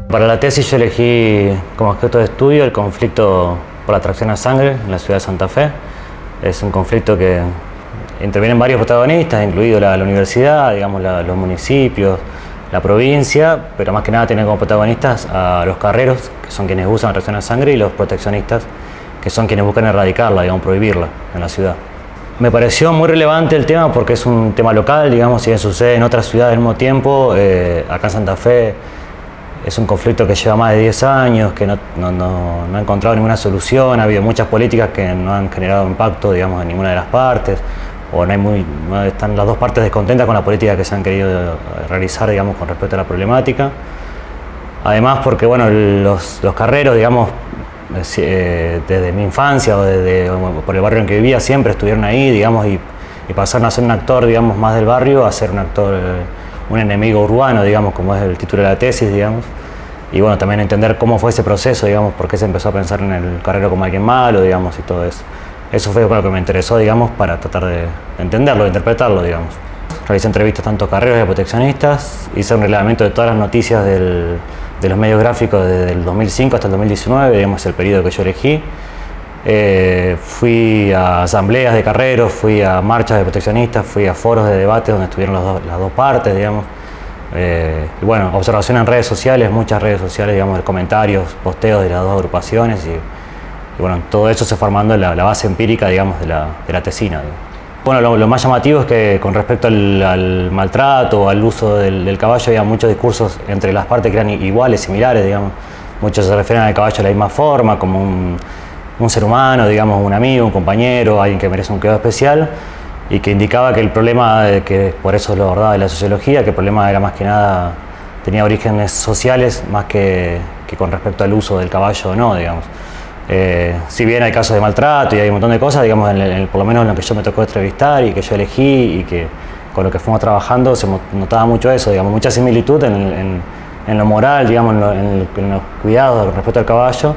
Para la tesis yo elegí como objeto de estudio el conflicto por la tracción a sangre en la ciudad de Santa Fe. Es un conflicto que intervienen varios protagonistas, incluido la universidad, digamos, los municipios, la provincia, pero más que nada tienen como protagonistas a los carreros, que son quienes usan la tracción a sangre, y los proteccionistas, que son quienes buscan erradicarla, digamos, prohibirla en la ciudad. Me pareció muy relevante el tema porque es un tema local, digamos, si bien sucede en otras ciudades al mismo tiempo, acá en Santa Fe es un conflicto que lleva más de 10 años, que no ha encontrado ninguna solución, ha habido muchas políticas que no han generado impacto, digamos, en ninguna de las partes, o no están las dos partes descontentas con la política que se han querido realizar, digamos, con respecto a la problemática. Además porque, bueno, los carreros, digamos, desde mi infancia o por el barrio en que vivía siempre estuvieron ahí, digamos, y pasaron a ser un actor, digamos, más del barrio a ser un actor, un enemigo urbano, digamos, como es el título de la tesis, digamos. Y bueno, también entender cómo fue ese proceso, digamos, por qué se empezó a pensar en el carrero como alguien malo, digamos, y todo eso. Eso fue lo que me interesó, digamos, para tratar de entenderlo, de interpretarlo, digamos. Realicé entrevistas tanto a carreros y a proteccionistas, hice un relevamiento de todas las noticias de los medios gráficos desde el 2005 hasta el 2019, digamos, el periodo que yo elegí. Fui a asambleas de carreros, fui a marchas de proteccionistas, fui a foros de debate donde estuvieron las dos partes, digamos. Y bueno, observación en redes sociales, muchas redes sociales, digamos, comentarios, posteos de las dos agrupaciones y bueno, todo eso se fue formando la base empírica, digamos, de la tesina, digamos. Bueno, lo más llamativo es que con respecto al maltrato o al uso del caballo había muchos discursos entre las partes que eran iguales, similares, digamos. Muchos se refieren al caballo de la misma forma, como un ser humano, digamos, un amigo, un compañero, alguien que merece un cuidado especial, y que indicaba que el problema, que por eso lo abordaba de la sociología, que el problema era más que nada, tenía orígenes sociales más que con respecto al uso del caballo o no, digamos. Si bien hay casos de maltrato y hay un montón de cosas, digamos, por lo menos en lo que yo me tocó entrevistar y que yo elegí y que con lo que fuimos trabajando se notaba mucho eso, digamos, mucha similitud en lo moral, digamos, en los cuidados con respecto al caballo,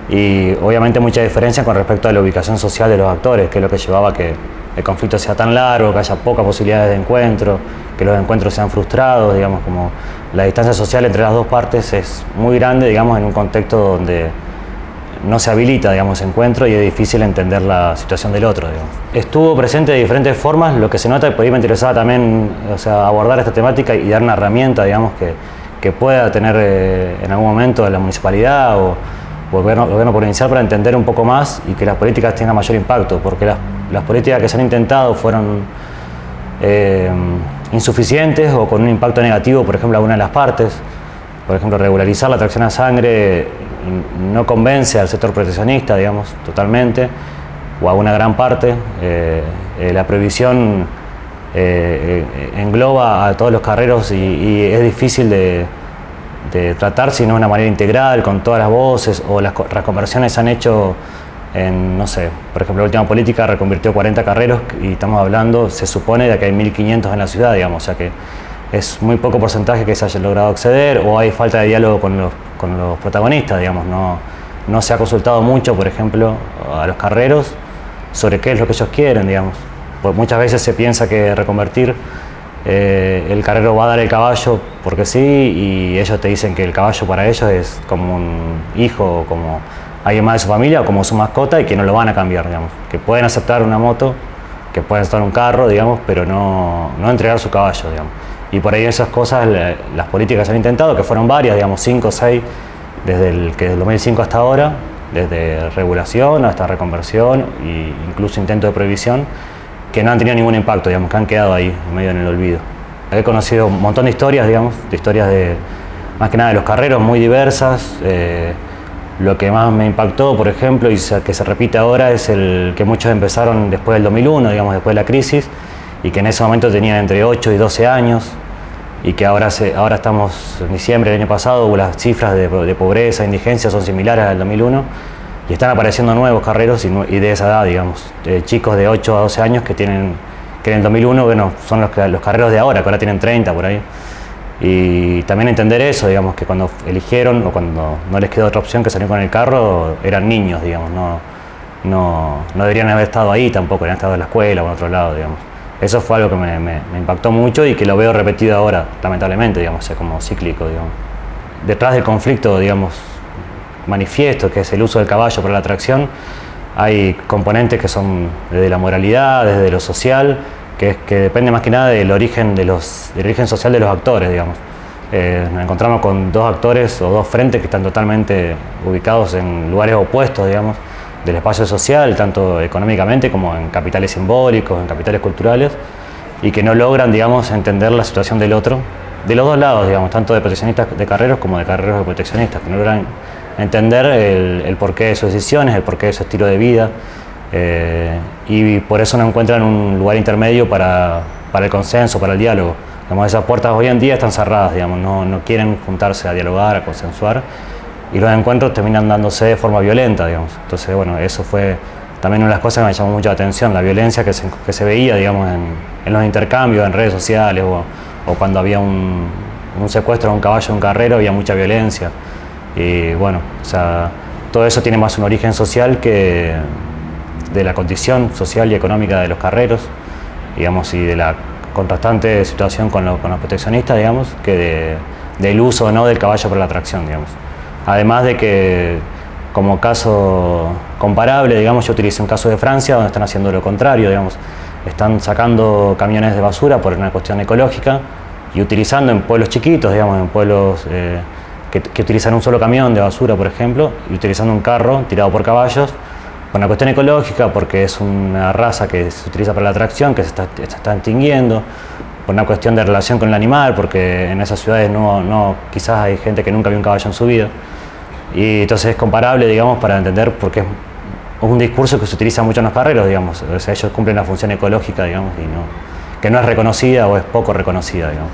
y obviamente mucha diferencia con respecto a la ubicación social de los actores, que es lo que llevaba a que el conflicto sea tan largo, que haya pocas posibilidades de encuentro, que los encuentros sean frustrados, digamos, como la distancia social entre las dos partes es muy grande, digamos, en un contexto donde no se habilita, digamos, ese encuentro y es difícil entender la situación del otro, digamos. Estuvo presente de diferentes formas, lo que se nota, y por ahí me interesaba también, o sea, abordar esta temática y dar una herramienta, digamos, que pueda tener en algún momento la municipalidad o el gobierno provincial para entender un poco más y que las políticas tengan mayor impacto, porque las políticas que se han intentado fueron insuficientes o con un impacto negativo, por ejemplo, a una de las partes. Por ejemplo, regularizar la tracción a sangre no convence al sector proteccionista, digamos, totalmente, o a una gran parte. La prohibición engloba a todos los carreros y es difícil de tratar si no de una manera integral, con todas las voces, o las reconversiones se han hecho en, no sé, por ejemplo, la última política reconvirtió 40 carreros y estamos hablando, se supone, de que hay 1.500 en la ciudad, digamos, o sea que es muy poco porcentaje que se haya logrado acceder, o hay falta de diálogo con los protagonistas, digamos, no se ha consultado mucho, por ejemplo, a los carreros sobre qué es lo que ellos quieren, digamos. Pues muchas veces se piensa que reconvertir, el carrero va a dar el caballo porque sí, y ellos te dicen que el caballo para ellos es como un hijo, como alguien más de su familia o como su mascota, y que no lo van a cambiar, digamos. Que pueden aceptar una moto, que pueden aceptar un carro, digamos, pero no entregar su caballo, digamos. Y por ahí esas cosas, las políticas se han intentado, que fueron varias, digamos, 5 o 6, desde el 2005 hasta ahora, desde regulación hasta reconversión e incluso intento de prohibición, que no han tenido ningún impacto, digamos, que han quedado ahí, medio en el olvido. He conocido un montón de historias, digamos, más que nada de los carreros, muy diversas. Lo que más me impactó, por ejemplo, y que se repite ahora, es el que muchos empezaron después del 2001, digamos, después de la crisis, y que en ese momento tenían entre 8 y 12 años, y que ahora estamos en diciembre del año pasado, las cifras de pobreza, indigencia son similares al 2001, y están apareciendo nuevos carreros y de esa edad, digamos, chicos de 8 a 12 años que en el 2001, bueno, son los carreros de ahora, que ahora tienen 30 por ahí. Y también entender eso, digamos, que cuando eligieron o cuando no les quedó otra opción que salir con el carro, eran niños, digamos, no deberían haber estado ahí tampoco, deberían estado en la escuela o en otro lado, digamos. Eso fue algo que me impactó mucho y que lo veo repetido ahora, lamentablemente, digamos, es como cíclico, digamos. detrás del conflicto, digamos, manifiesto, que es el uso del caballo para la atracción, hay componentes que son desde la moralidad, desde lo social, que depende más que nada del origen, del origen social de los actores, digamos. Nos encontramos con dos actores o dos frentes que están totalmente ubicados en lugares opuestos, digamos, del espacio social, tanto económicamente como en capitales simbólicos, en capitales culturales, y que no logran, digamos, entender la situación del otro, de los dos lados, digamos, tanto de proteccionistas de carreros como de carreros de proteccionistas, que no logran entender el porqué de sus decisiones, el porqué de su estilo de vida, y por eso no encuentran un lugar intermedio para el consenso, para el diálogo. Digamos, esas puertas hoy en día están cerradas, digamos, no quieren juntarse a dialogar, a consensuar, y los encuentros terminan dándose de forma violenta, digamos. Entonces, bueno, eso fue también una de las cosas que me llamó mucho la atención, la violencia que se veía, digamos, en los intercambios, en redes sociales, o cuando había un secuestro de un caballo de un carrero, había mucha violencia. Y bueno, o sea, todo eso tiene más un origen social que de la condición social y económica de los carreros, digamos, y de la contrastante situación con los proteccionistas, digamos, que del uso o no del caballo para la atracción, digamos. Además de que, como caso comparable, digamos, yo utilicé un caso de Francia donde están haciendo lo contrario, digamos, están sacando camiones de basura por una cuestión ecológica y utilizando en pueblos chiquitos, digamos, en pueblos que utilizan un solo camión de basura, por ejemplo, y utilizando un carro tirado por caballos, por una cuestión ecológica, porque es una raza que se utiliza para la atracción, que se está extinguiendo, por una cuestión de relación con el animal, porque en esas ciudades quizás hay gente que nunca vio un caballo en su vida. Y entonces es comparable, digamos, para entender por qué es un discurso que se utiliza mucho en los carreros, digamos. O sea, ellos cumplen una función ecológica, digamos, y que no es reconocida o es poco reconocida, digamos.